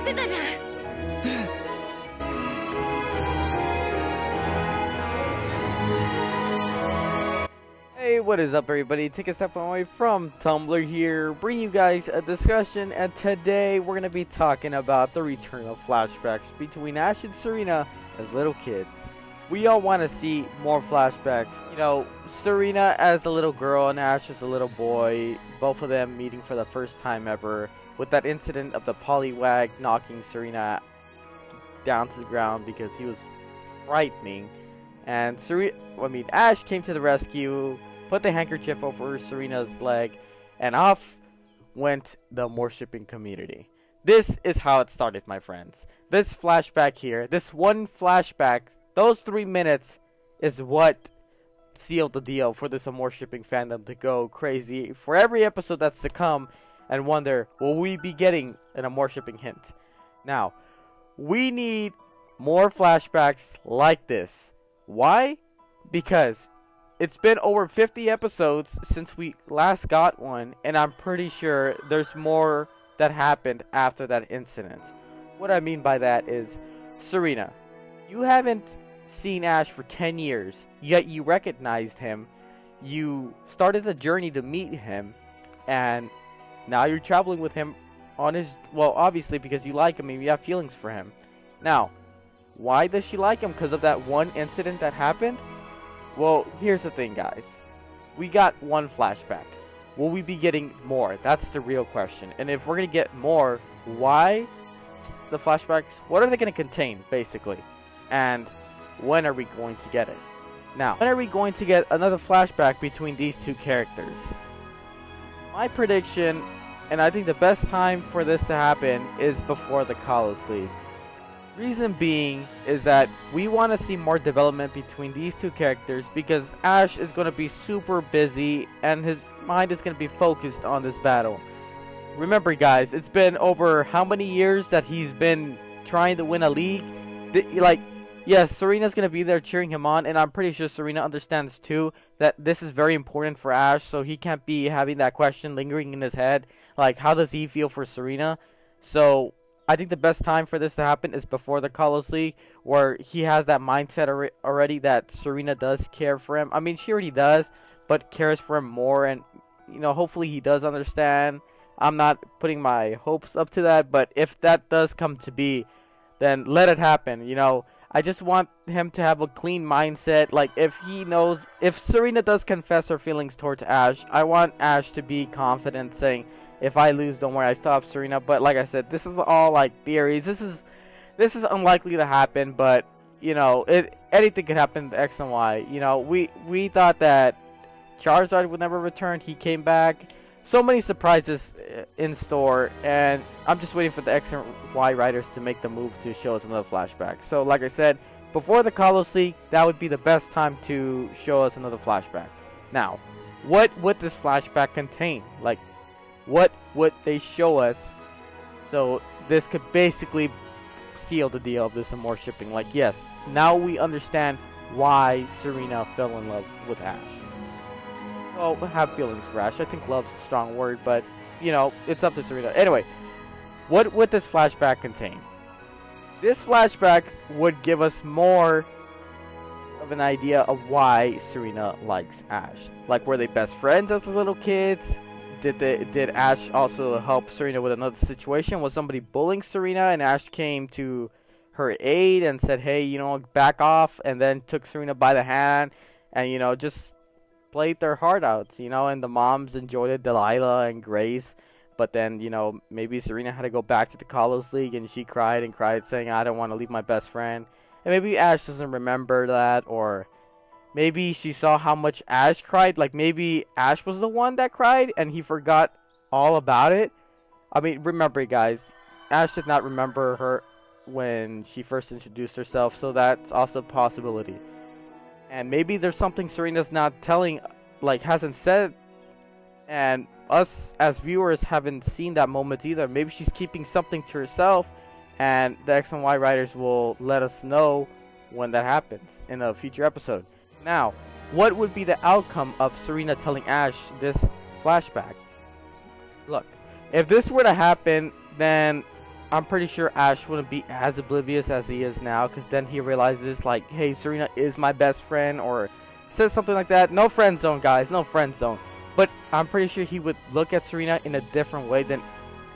ってたじゃん。Hey, what is up everybody? Take a step away from Tumblr here, bring you guys a discussion, and today we're going to be talking about the return of flashbacks between Ash and Serena as little kids. We all want to see more flashbacks. You know, Serena as a little girl and Ash as a little boy, both of them meeting for the first time ever, with that incident of the Poliwag knocking Serena down to the ground because he was frightening. And Ash came to the rescue, put the handkerchief over Serena's leg, and off went the worshipping community. This is how it started, my friends. This flashback here, this one flashback, those 3 minutes is what sealed the deal for this worshipping fandom to go crazy for every episode that's to come and wonder, will we be getting an worshipping hint? Now, we need more flashbacks like this. Why? Because it's been over 50 episodes since we last got one, and I'm pretty sure there's more that happened after that incident. What I mean by that is, Serena, you haven't seen Ash for 10 years, yet you recognized him, you started the journey to meet him, and now you're traveling with him on his, well, obviously because you like him and you have feelings for him. Now, why does she like him? Because of that one incident that happened? Well, here's the thing, guys. We got one flashback. Will we be getting more? That's the real question. And if we're going to get more, why the flashbacks? What are they going to contain, basically? And when are we going to get it? Now, when are we going to get another flashback between these two characters? My prediction, and I think the best time for this to happen, is before the Kalos League. Reason being is that we want to see more development between these two characters because Ash is going to be super busy and his mind is going to be focused on this battle. Remember guys, it's been over how many years that he's been trying to win a league? Yes, Serena's going to be there cheering him on, and I'm pretty sure Serena understands too that this is very important for Ash, so he can't be having that question lingering in his head, like how does he feel for Serena? So I think the best time for this to happen is before the Kalos League, where he has that mindset already that Serena does care for him. I mean, she already does, but cares for him more, and, you know, hopefully he does understand. I'm not putting my hopes up to that, but if that does come to be, then let it happen, you know. I just want him to have a clean mindset. Like, if he knows, if Serena does confess her feelings towards Ash, I want Ash to be confident saying, if I lose, don't worry, I still have Serena. But like I said, this is all like theories. This is unlikely to happen, but you know, anything could happen to X and Y. You know, we thought that Charizard would never return. He came back. So many surprises in store, and I'm just waiting for the X and Y writers to make the move to show us another flashback. So like I said, before the Kalos League, that would be the best time to show us another flashback. Now, what would this flashback contain? Like, what would they show us? So this could basically seal the deal of this and more shipping. Like, yes, now we understand why Serena fell in love with Ash. Well, have feelings for Ash. I think love's a strong word, but, you know, it's up to Serena. Anyway, what would this flashback contain? This flashback would give us more of an idea of why Serena likes Ash. Like, were they best friends as little kids? Did Ash also help Serena with another situation? Was somebody bullying Serena and Ash came to her aid and said, hey, you know, back off, and then took Serena by the hand and, you know, just played their heart out, you know, and the moms enjoyed it, Delilah and Grace, but then, you know, maybe Serena had to go back to the Kalos League and she cried and cried saying, I don't want to leave my best friend, and maybe Ash doesn't remember that, or maybe she saw how much Ash cried. Like, maybe Ash was the one that cried and he forgot all about it. I mean, remember, guys, Ash did not remember her when she first introduced herself, so that's also a possibility. And maybe there's something Serena's not telling, like, hasn't said, and us as viewers haven't seen that moment either. Maybe she's keeping something to herself, and the X and Y writers will let us know when that happens in a future episode. Now, what would be the outcome of Serena telling Ash this flashback? Look, if this were to happen, then I'm pretty sure Ash wouldn't be as oblivious as he is now, because then he realizes, like, hey, Serena is my best friend, or says something like that. No friend zone, guys, no friend zone. But I'm pretty sure he would look at Serena in a different way than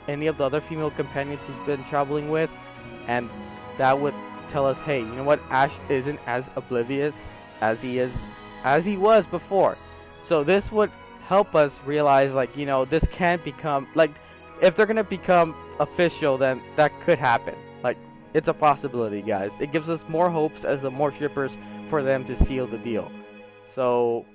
any of the other female companions he's been traveling with, and that would tell us, hey, you know what, Ash isn't as oblivious as he was before. So this would help us realize, like, you know, this can become, like, if they're gonna become official, then that could happen. Like, it's a possibility, guys. It gives us more hopes as the more shippers for them to seal the deal. So,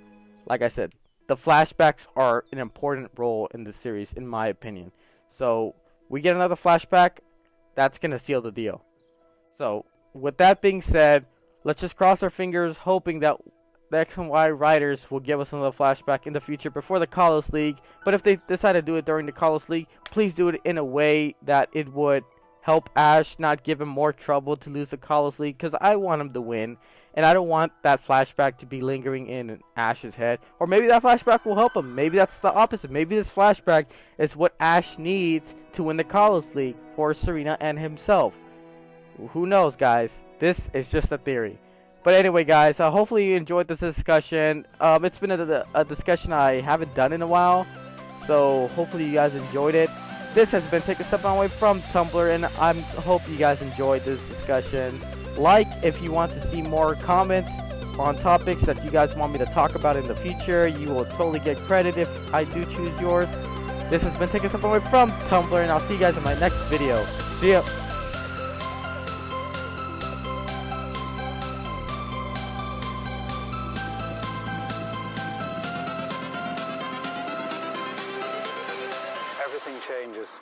like I said, the flashbacks are an important role in this series, in my opinion. So, we get another flashback, that's gonna seal the deal. So, with that being said, let's just cross our fingers, hoping that the X and Y writers will give us another flashback in the future before the Kalos League. But if they decide to do it during the Kalos League, please do it in a way that it would help Ash, not give him more trouble to lose the Kalos League, because I want him to win, and I don't want that flashback to be lingering in Ash's head. Or maybe that flashback will help him. Maybe that's the opposite. Maybe this flashback is what Ash needs to win the Kalos League for Serena and himself. Who knows, guys? This is just a theory. But anyway, guys, hopefully you enjoyed this discussion. It's been a discussion I haven't done in a while, so hopefully you guys enjoyed it. This has been Take a Step Away from Tumblr, and I hope you guys enjoyed this discussion. Like if you want to see more comments on topics that you guys want me to talk about in the future. You will totally get credit if I do choose yours. This has been Take a Step Away from Tumblr, and I'll see you guys in my next video. See ya! Everything changes.